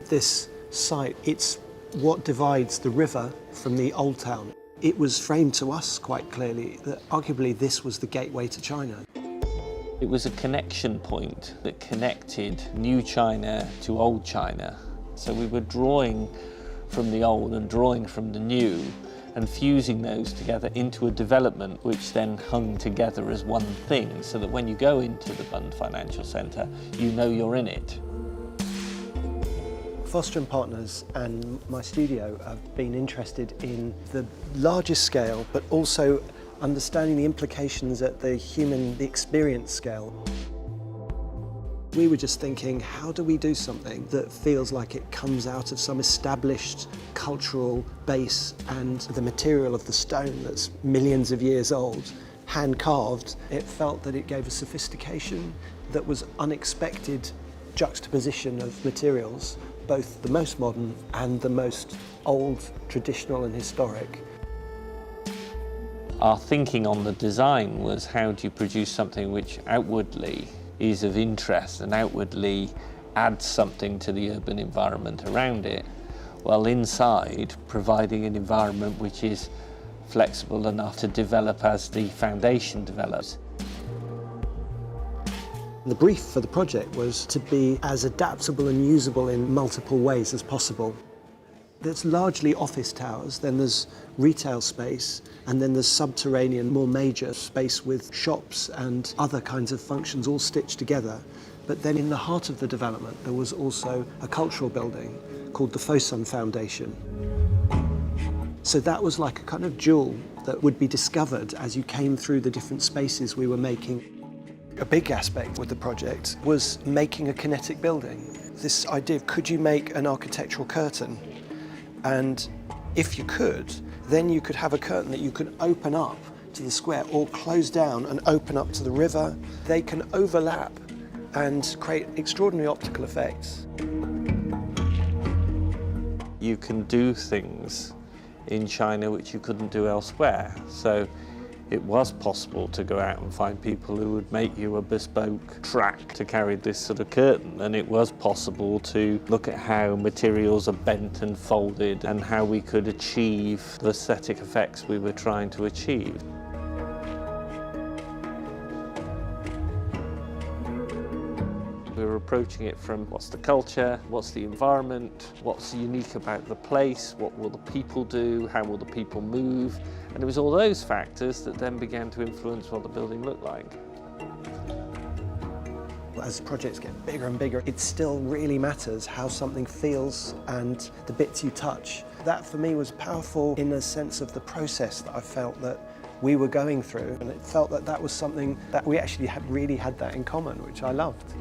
This site, it's what divides the river from the old town. It was framed to us quite clearly that arguably this was the gateway to China. It was a connection point that connected new China to old China. So we were drawing from the old and drawing from the new and fusing those together into a development which then hung together as one thing, so that when you go into the Bund Financial Centre, you know you're in it. Foster & Partners and my studio have been interested in the larger scale, but also understanding the implications at the human, the experience scale. We were just thinking, how do we do something that feels like it comes out of some established cultural base, and the material of the stone that's millions of years old, hand carved, it felt that it gave a sophistication that was unexpected juxtaposition of materials, both the most modern and the most old, traditional and historic. Our thinking on the design was, how do you produce something which outwardly is of interest and outwardly adds something to the urban environment around it, while inside providing an environment which is flexible enough to develop as the foundation develops. The brief for the project was to be as adaptable and usable in multiple ways as possible. There's largely office towers, then there's retail space, and then there's subterranean, more major space with shops and other kinds of functions all stitched together. But then in the heart of the development, there was also a cultural building called the Fosun Foundation. So that was like a kind of jewel that would be discovered as you came through the different spaces we were making. A big aspect with the project was making a kinetic building. This idea of, could you make an architectural curtain? And if you could, then you could have a curtain that you could open up to the square or close down and open up to the river. They can overlap and create extraordinary optical effects. You can do things in China which you couldn't do elsewhere. So it was possible to go out and find people who would make you a bespoke track to carry this sort of curtain, and it was possible to look at how materials are bent and folded and how we could achieve the aesthetic effects we were trying to achieve. We were approaching it from what's the culture, what's the environment, what's unique about the place, what will the people do, how will the people move, and it was all those factors that then began to influence what the building looked like. As projects get bigger and bigger, it still really matters how something feels and the bits you touch. That for me was powerful in the sense of the process that I felt that we were going through, and it felt that that was something that we actually really had that in common, which I loved.